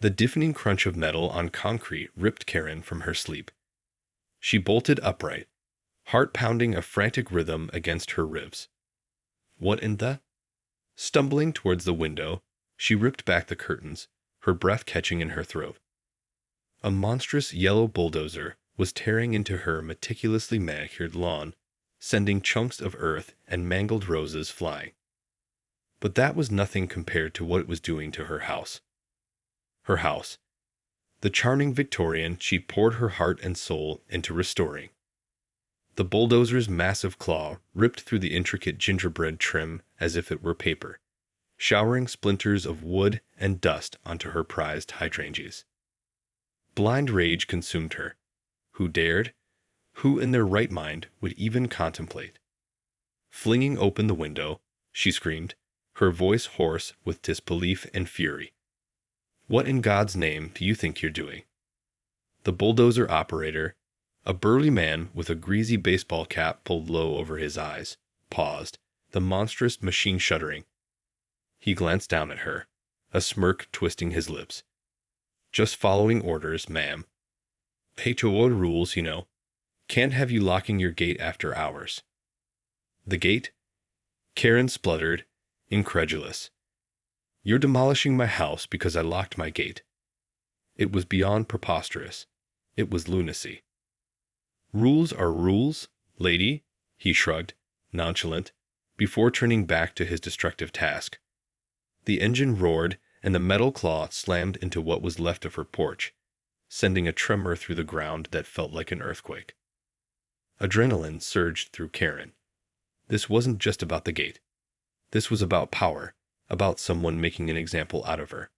The deafening crunch of metal on concrete ripped Karen from her sleep. She bolted upright, heart pounding a frantic rhythm against her ribs. What in the? Stumbling towards the window, she ripped back the curtains, her breath catching in her throat. A monstrous yellow bulldozer was tearing into her meticulously manicured lawn, sending chunks of earth and mangled roses flying. But that was nothing compared to what it was doing to her house. Her house, the charming Victorian she'd poured her heart and soul into restoring. The bulldozer's massive claw ripped through the intricate gingerbread trim as if it were paper, showering splinters of wood and dust onto her prized hydrangeas. Blind rage consumed her. Who dared? Who in their right mind would even contemplate? Flinging open the window, she screamed, her voice hoarse with disbelief and fury. What in God's name do you think you're doing? The bulldozer operator, a burly man with a greasy baseball cap pulled low over his eyes, paused, the monstrous machine shuddering. He glanced down at her, a smirk twisting his lips. Just following orders, ma'am. HOA rules, you know. Can't have you locking your gate after hours. The gate? Karen spluttered, incredulous. You're demolishing my house because I locked my gate. It was beyond preposterous. It was lunacy. Rules are rules, lady, he shrugged, nonchalant, before turning back to his destructive task. The engine roared, and the metal claw slammed into what was left of her porch, sending a tremor through the ground that felt like an earthquake. Adrenaline surged through Karen. This wasn't just about the gate. This was about power, about someone making an example out of her.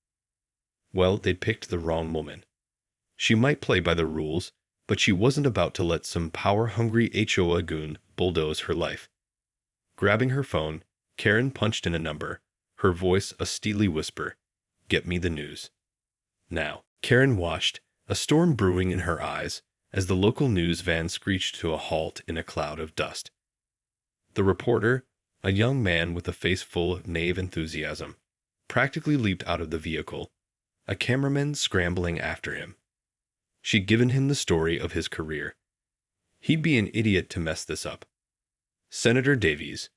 Well, they'd picked the wrong woman. She might play by the rules, but she wasn't about to let some power-hungry HOA goon bulldoze her life. Grabbing her phone, Karen punched in a number, her voice a steely whisper. Get me the news. Now. Karen watched, a storm brewing in her eyes, as the local news van screeched to a halt in a cloud of dust. The reporter, a young man with a face full of naive enthusiasm, practically leaped out of the vehicle, a cameraman scrambling after him. She'd given him the story of his career. He'd be an idiot to mess this up. Senator Davies.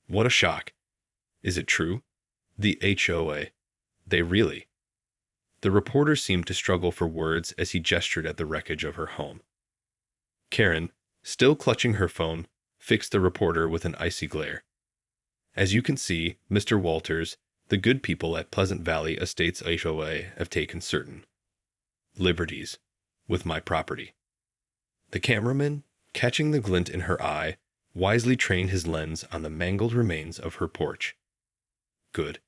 What a shock. Is it true? The HOA. They really. The reporter seemed to struggle for words as he gestured at the wreckage of her home. Karen, still clutching her phone, fixed the reporter with an icy glare. As you can see, Mr. Walters, the good people at Pleasant Valley Estates HOA have taken certain liberties with my property. The cameraman, catching the glint in her eye, wisely trained his lens on the mangled remains of her porch. Good.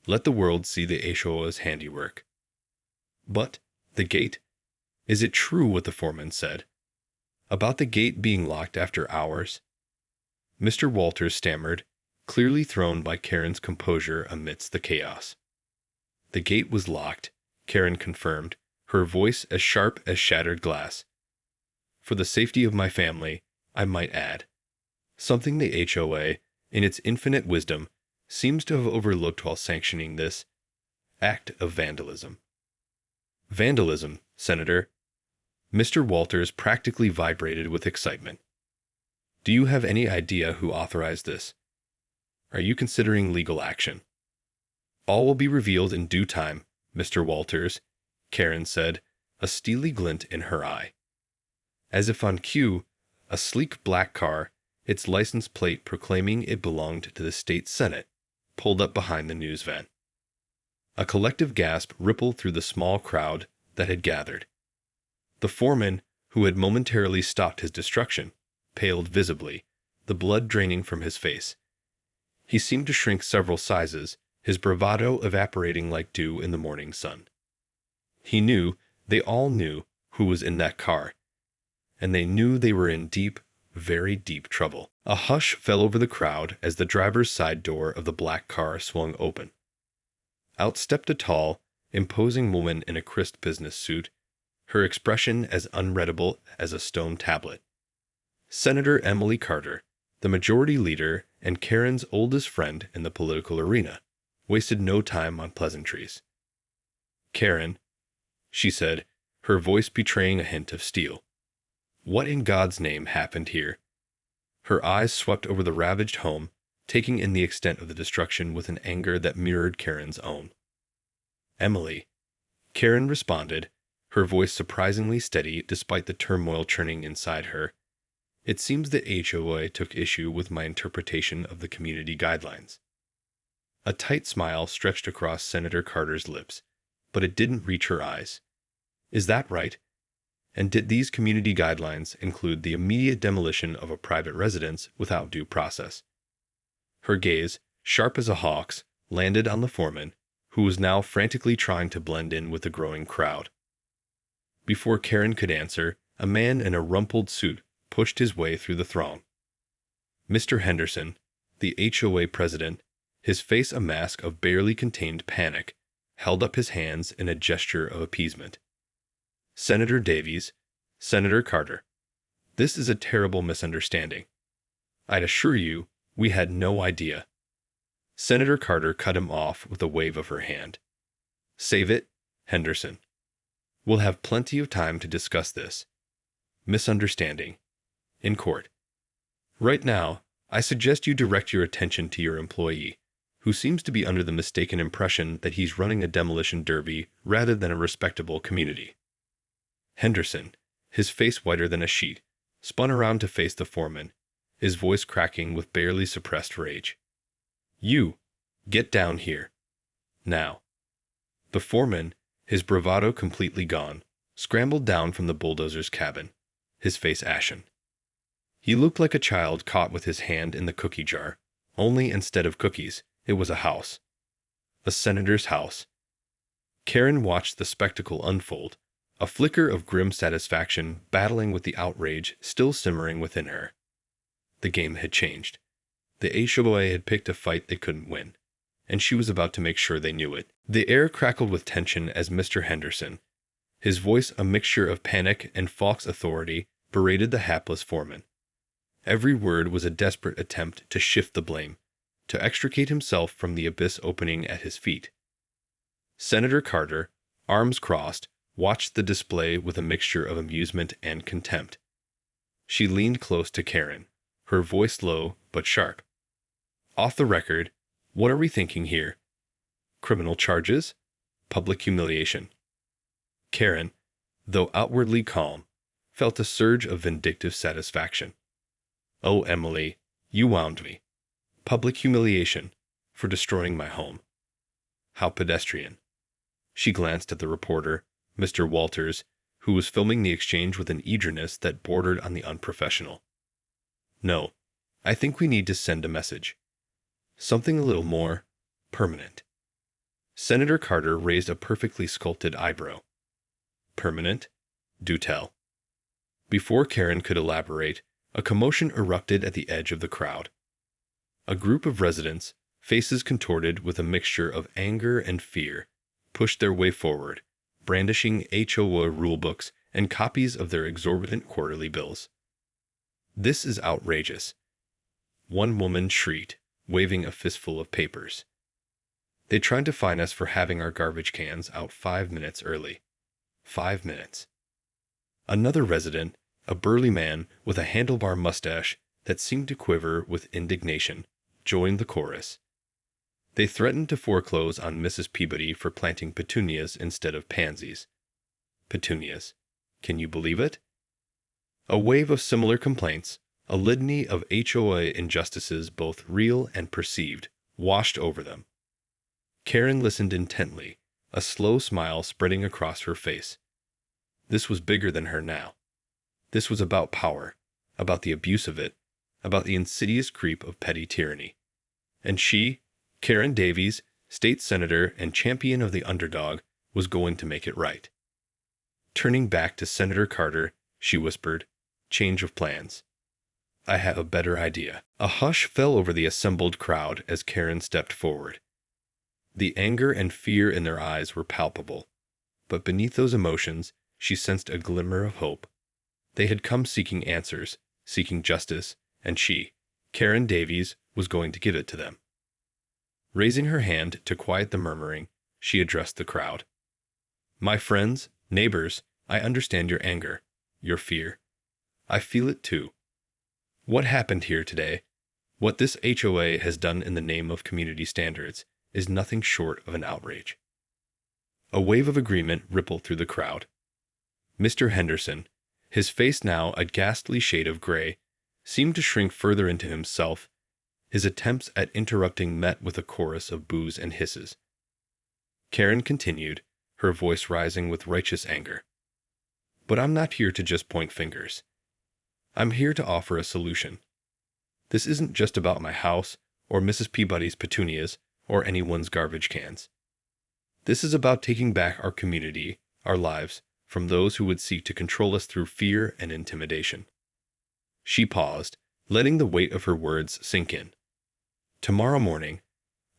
Let the world see the HOA's handiwork. But, the gate? Is it true what the foreman said? About the gate being locked after hours? Mr. Walters stammered, clearly thrown by Karen's composure amidst the chaos. The gate was locked, Karen confirmed, her voice as sharp as shattered glass. For the safety of my family, I might add. Something the HOA, in its infinite wisdom, seems to have overlooked while sanctioning this act of vandalism. Vandalism, Senator. Mr. Walters practically vibrated with excitement. Do you have any idea who authorized this? Are you considering legal action? All will be revealed in due time, Mr. Walters, Karen said, a steely glint in her eye. As if on cue, a sleek black car, its license plate proclaiming it belonged to the state senate, pulled up behind the news van. A collective gasp rippled through the small crowd that had gathered. The foreman, who had momentarily stopped his destruction, paled visibly, the blood draining from his face. He seemed to shrink several sizes, his bravado evaporating like dew in the morning sun. He knew, they all knew, who was in that car, and they knew they were in deep, very deep trouble. A hush fell over the crowd as the driver's side door of the black car swung open. Out stepped a tall, imposing woman in a crisp business suit, her expression as unreadable as a stone tablet. Senator Emily Carter, the majority leader and Karen's oldest friend in the political arena, wasted no time on pleasantries. Karen, she said, her voice betraying a hint of steel. What in God's name happened here? Her eyes swept over the ravaged home, taking in the extent of the destruction with an anger that mirrored Karen's own. Emily, Karen responded, her voice surprisingly steady despite the turmoil churning inside her. It seems that HOA took issue with my interpretation of the community guidelines. A tight smile stretched across Senator Carter's lips, but it didn't reach her eyes. Is that right? And did these community guidelines include the immediate demolition of a private residence without due process? Her gaze, sharp as a hawk's, landed on the foreman, who was now frantically trying to blend in with the growing crowd. Before Karen could answer, a man in a rumpled suit pushed his way through the throng. Mr. Henderson, the HOA president, his face a mask of barely contained panic, held up his hands in a gesture of appeasement. Senator Davies, Senator Carter, this is a terrible misunderstanding. I'd assure you, we had no idea. Senator Carter cut him off with a wave of her hand. Save it, Henderson. We'll have plenty of time to discuss this misunderstanding in court. Right now, I suggest you direct your attention to your employee, who seems to be under the mistaken impression that he's running a demolition derby rather than a respectable community. Henderson, his face whiter than a sheet, spun around to face the foreman, his voice cracking with barely suppressed rage. You, get down here. Now. The foreman, his bravado completely gone, scrambled down from the bulldozer's cabin, his face ashen. He looked like a child caught with his hand in the cookie jar, only instead of cookies, it was a house. A senator's house. Karen watched the spectacle unfold, a flicker of grim satisfaction battling with the outrage still simmering within her. The game had changed. The HOA had picked a fight they couldn't win, and she was about to make sure they knew it. The air crackled with tension as Mr. Henderson, his voice a mixture of panic and false authority, berated the hapless foreman. Every word was a desperate attempt to shift the blame, to extricate himself from the abyss opening at his feet. Senator Carter, arms crossed, watched the display with a mixture of amusement and contempt. She leaned close to Karen, her voice low but sharp. Off the record, what are we thinking here? Criminal charges? Public humiliation? Karen, though outwardly calm, felt a surge of vindictive satisfaction. Oh, Emily, you wound me. Public humiliation for destroying my home. How pedestrian. She glanced at the reporter, Mr. Walters, who was filming the exchange with an eagerness that bordered on the unprofessional. No, I think we need to send a message. Something a little more permanent. Senator Carter raised a perfectly sculpted eyebrow. Permanent? Do tell. Before Karen could elaborate, a commotion erupted at the edge of the crowd. A group of residents, faces contorted with a mixture of anger and fear, pushed their way forward, brandishing HOA rulebooks and copies of their exorbitant quarterly bills. This is outrageous. One woman shrieked, waving a fistful of papers. They tried to fine us for having our garbage cans out 5 minutes early. 5 minutes. Another resident, a burly man with a handlebar mustache that seemed to quiver with indignation, joined the chorus. They threatened to foreclose on Mrs. Peabody for planting petunias instead of pansies. Petunias. Can you believe it? A wave of similar complaints, a litany of HOA injustices both real and perceived, washed over them. Karen listened intently, a slow smile spreading across her face. This was bigger than her now. This was about power, about the abuse of it, about the insidious creep of petty tyranny. And she, Karen Davies, state senator and champion of the underdog, was going to make it right. Turning back to Senator Carter, she whispered, "Change of plans. I have a better idea." A hush fell over the assembled crowd as Karen stepped forward. The anger and fear in their eyes were palpable, but beneath those emotions, she sensed a glimmer of hope. They had come seeking answers, seeking justice, and she, Karen Davies, was going to give it to them. Raising her hand to quiet the murmuring, she addressed the crowd. "My friends, Neighbors, I understand your anger, your fear. I feel it too. What happened here today, what this HOA has done in the name of community standards, is nothing short of an outrage. A wave of agreement rippled through the crowd. Mr. Henderson, his face now a ghastly shade of gray, seemed to shrink further into himself. His attempts at interrupting met with a chorus of boos and hisses. Karen continued, her voice rising with righteous anger. But I'm not here to just point fingers. I'm here to offer a solution. This isn't just about my house, or Mrs. Peabody's petunias, or anyone's garbage cans. This is about taking back our community, our lives, from those who would seek to control us through fear and intimidation. She paused, letting the weight of her words sink in. Tomorrow morning,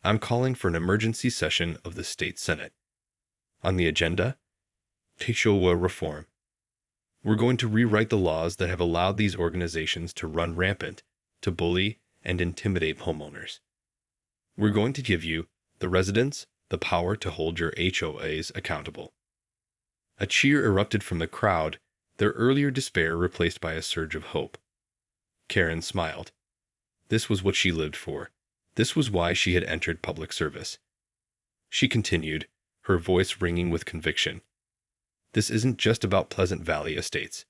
I'm calling for an emergency session of the State Senate. On the agenda, HOA reform. We're going to rewrite the laws that have allowed these organizations to run rampant, to bully and intimidate homeowners. We're going to give you, the residents, the power to hold your HOAs accountable. A cheer erupted from the crowd, their earlier despair replaced by a surge of hope. Karen smiled. This was what she lived for. This was why she had entered public service. She continued, her voice ringing with conviction. This isn't just about Pleasant Valley Estates.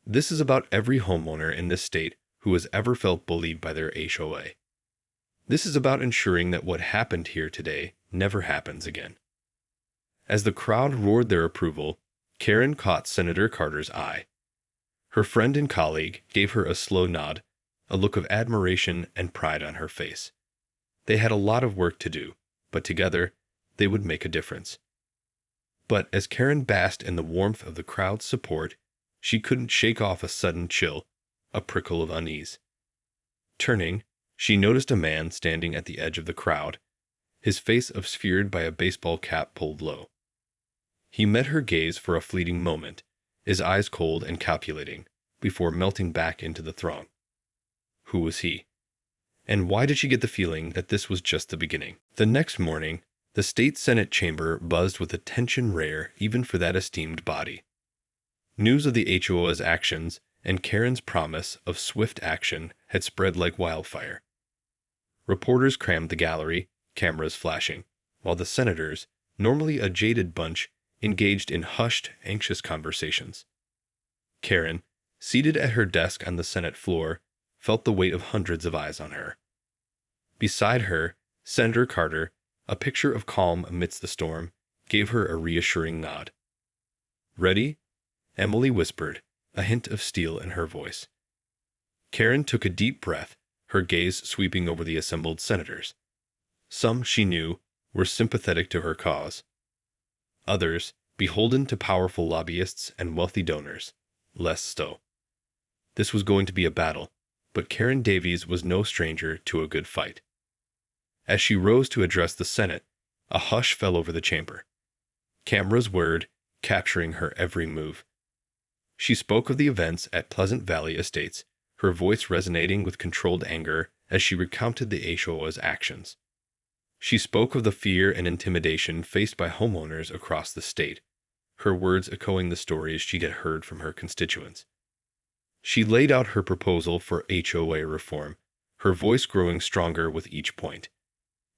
This is about every homeowner in this state who has ever felt bullied by their HOA. This is about ensuring that what happened here today never happens again. As the crowd roared their approval, Karen caught Senator Carter's eye. Her friend and colleague gave her a slow nod, a look of admiration and pride on her face. They had a lot of work to do, but together they would make a difference. But as Karen basked in the warmth of the crowd's support, she couldn't shake off a sudden chill, a prickle of unease. Turning, she noticed a man standing at the edge of the crowd, his face obscured by a baseball cap pulled low. He met her gaze for a fleeting moment, his eyes cold and calculating, before melting back into the throng. Who was he? And why did she get the feeling that this was just the beginning? The next morning, the state Senate chamber buzzed with a tension rare even for that esteemed body. News of the HOA's actions and Karen's promise of swift action had spread like wildfire. Reporters crammed the gallery, cameras flashing, while the senators, normally a jaded bunch, engaged in hushed, anxious conversations. Karen, seated at her desk on the Senate floor, felt the weight of hundreds of eyes on her. Beside her, Senator Carter, a picture of calm amidst the storm, gave her a reassuring nod. "Ready?" Emily whispered, a hint of steel in her voice. Karen took a deep breath, her gaze sweeping over the assembled senators. Some, she knew, were sympathetic to her cause. Others, beholden to powerful lobbyists and wealthy donors, less so. This was going to be a battle, but Karen Davies was no stranger to a good fight. As she rose to address the Senate, a hush fell over the chamber. Cameras whirred, capturing her every move. She spoke of the events at Pleasant Valley Estates, her voice resonating with controlled anger as she recounted the HOA's actions. She spoke of the fear and intimidation faced by homeowners across the state, her words echoing the stories she had heard from her constituents. She laid out her proposal for HOA reform, her voice growing stronger with each point.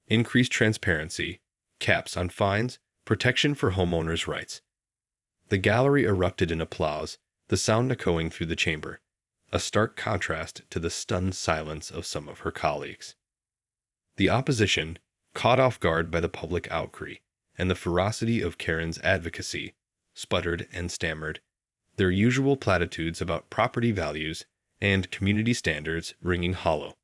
Increased transparency, caps on fines, protection for homeowners' rights. The gallery erupted in applause, the sound echoing through the chamber, a stark contrast to the stunned silence of some of her colleagues. The opposition, caught off guard by the public outcry and the ferocity of Karen's advocacy, sputtered and stammered, their usual platitudes about property values and community standards ringing hollow.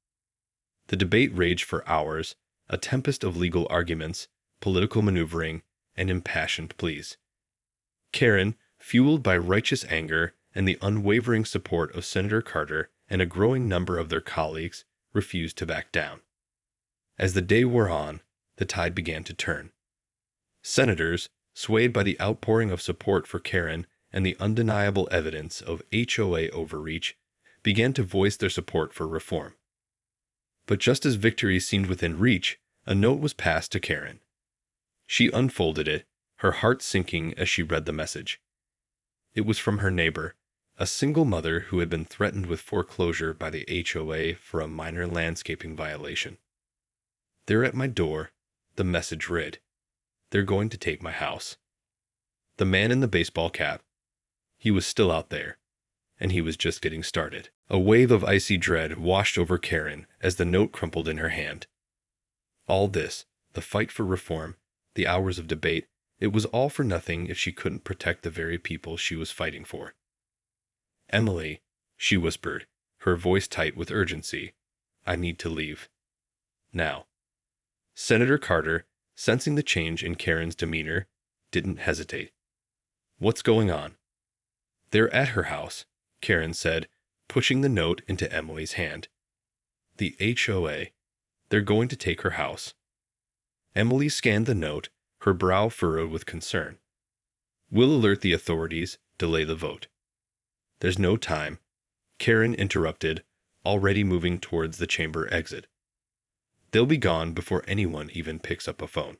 The debate raged for hours, a tempest of legal arguments, political maneuvering, and impassioned pleas. Karen, fueled by righteous anger and the unwavering support of Senator Carter and a growing number of their colleagues, refused to back down. As the day wore on, the tide began to turn. Senators, swayed by the outpouring of support for Karen and the undeniable evidence of HOA overreach, began to voice their support for reform. But just as victory seemed within reach, a note was passed to Karen. She unfolded it, her heart sinking as she read the message. It was from her neighbor, a single mother who had been threatened with foreclosure by the HOA for a minor landscaping violation. "They're at my door," the message read. "They're going to take my house." The man in the baseball cap. He was still out there, and he was just getting started. A wave of icy dread washed over Karen as the note crumpled in her hand. All this, the fight for reform, the hours of debate, it was all for nothing if she couldn't protect the very people she was fighting for. "Emily," she whispered, her voice tight with urgency, "I need to leave. Now." Senator Carter, sensing the change in Karen's demeanor, didn't hesitate. "What's going on?" "They're at her house," Karen said, pushing the note into Emily's hand. "The HOA. They're going to take her house." Emily scanned the note, her brow furrowed with concern. "We'll alert the authorities, delay the vote." "There's no time," Karen interrupted, already moving towards the chamber exit. "They'll be gone before anyone even picks up a phone."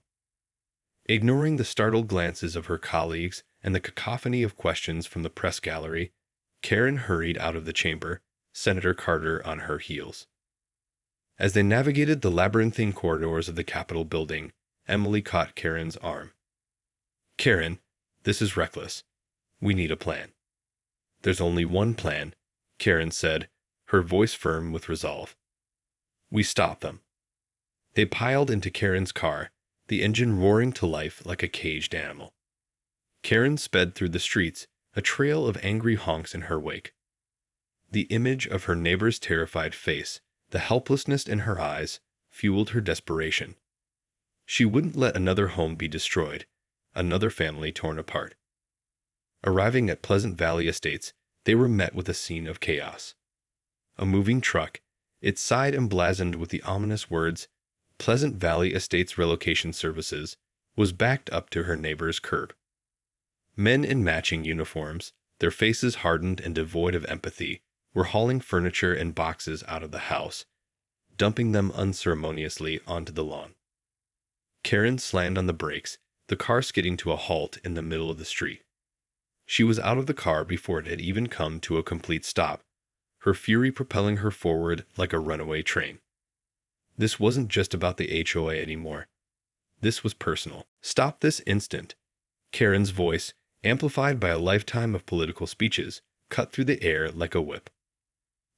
Ignoring the startled glances of her colleagues and the cacophony of questions from the press gallery, Karen hurried out of the chamber, Senator Carter on her heels. As they navigated the labyrinthine corridors of the Capitol building, Emily caught Karen's arm. "Karen, this is reckless. We need a plan." "There's only one plan," Karen said, her voice firm with resolve. "We stop them." They piled into Karen's car, the engine roaring to life like a caged animal. Karen sped through the streets, a trail of angry honks in her wake. The image of her neighbor's terrified face, the helplessness in her eyes, fueled her desperation. She wouldn't let another home be destroyed, another family torn apart. Arriving at Pleasant Valley Estates, they were met with a scene of chaos. A moving truck, its side emblazoned with the ominous words, "Pleasant Valley Estates Relocation Services," was backed up to her neighbor's curb. Men in matching uniforms, their faces hardened and devoid of empathy, were hauling furniture and boxes out of the house, dumping them unceremoniously onto the lawn. Karen slammed on the brakes, the car skidding to a halt in the middle of the street. She was out of the car before it had even come to a complete stop, her fury propelling her forward like a runaway train. This wasn't just about the HOA anymore. This was personal. "Stop this instant!" Karen's voice, amplified by a lifetime of political speeches, cut through the air like a whip.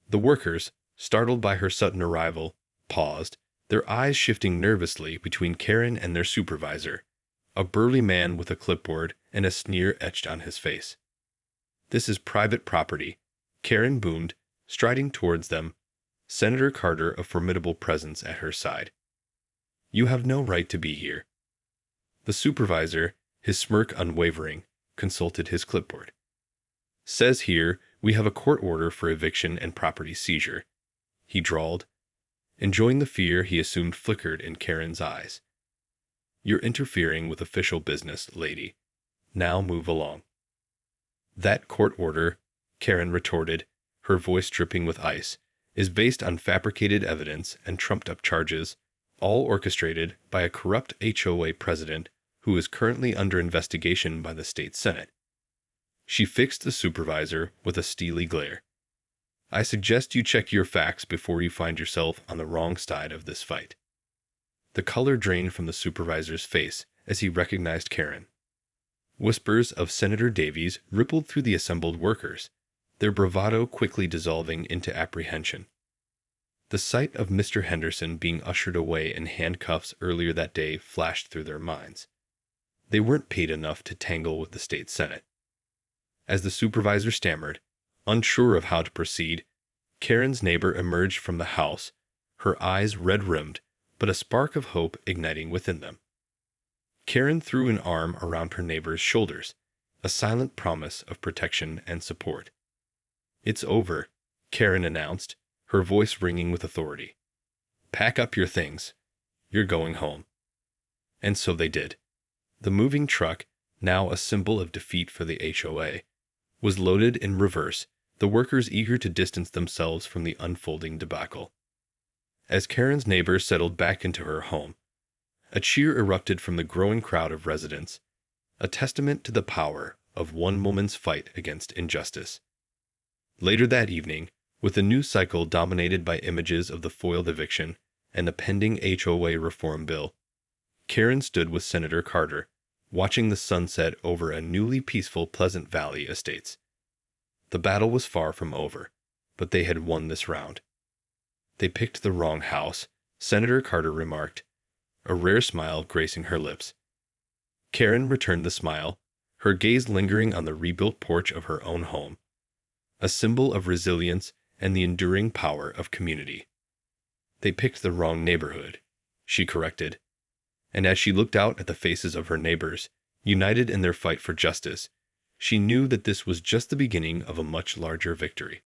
The workers, startled by her sudden arrival, paused, their eyes shifting nervously between Karen and their supervisor, a burly man with a clipboard and a sneer etched on his face. "This is private property," Karen boomed, striding towards them, Senator Carter a formidable presence at her side. "You have no right to be here." The supervisor, his smirk unwavering, consulted his clipboard. "Says here we have a court order for eviction and property seizure," he drawled, enjoying the fear he assumed flickered in Karen's eyes. "You're interfering with official business, lady. Now move along." "That court order," Karen retorted, her voice dripping with ice, "is based on fabricated evidence and trumped-up charges, all orchestrated by a corrupt HOA president who is currently under investigation by the state senate." She fixed the supervisor with a steely glare. "I suggest you check your facts before you find yourself on the wrong side of this fight." The color drained from the supervisor's face as he recognized Karen. Whispers of Senator Davies rippled through the assembled workers, their bravado quickly dissolving into apprehension. The sight of Mr. Henderson being ushered away in handcuffs earlier that day flashed through their minds. They weren't paid enough to tangle with the state senate. As the supervisor stammered, unsure of how to proceed, Karen's neighbor emerged from the house, her eyes red-rimmed, but a spark of hope igniting within them. Karen threw an arm around her neighbor's shoulders, a silent promise of protection and support. "It's over," Karen announced, her voice ringing with authority. "Pack up your things. You're going home." And so they did. The moving truck, now a symbol of defeat for the HOA, was loaded in reverse, the workers eager to distance themselves from the unfolding debacle. As Karen's neighbor settled back into her home, a cheer erupted from the growing crowd of residents, a testament to the power of one woman's fight against injustice. Later that evening, with a news cycle dominated by images of the foiled eviction and the pending HOA reform bill, Karen stood with Senator Carter, watching the sunset over a newly peaceful Pleasant Valley estates. The battle was far from over, but they had won this round. They picked the wrong house, Senator Carter remarked, a rare smile gracing her lips. Karen returned the smile, her gaze lingering on the rebuilt porch of her own home, a symbol of resilience and the enduring power of community. They picked the wrong neighborhood, she corrected, and as she looked out at the faces of her neighbors, united in their fight for justice, she knew that this was just the beginning of a much larger victory.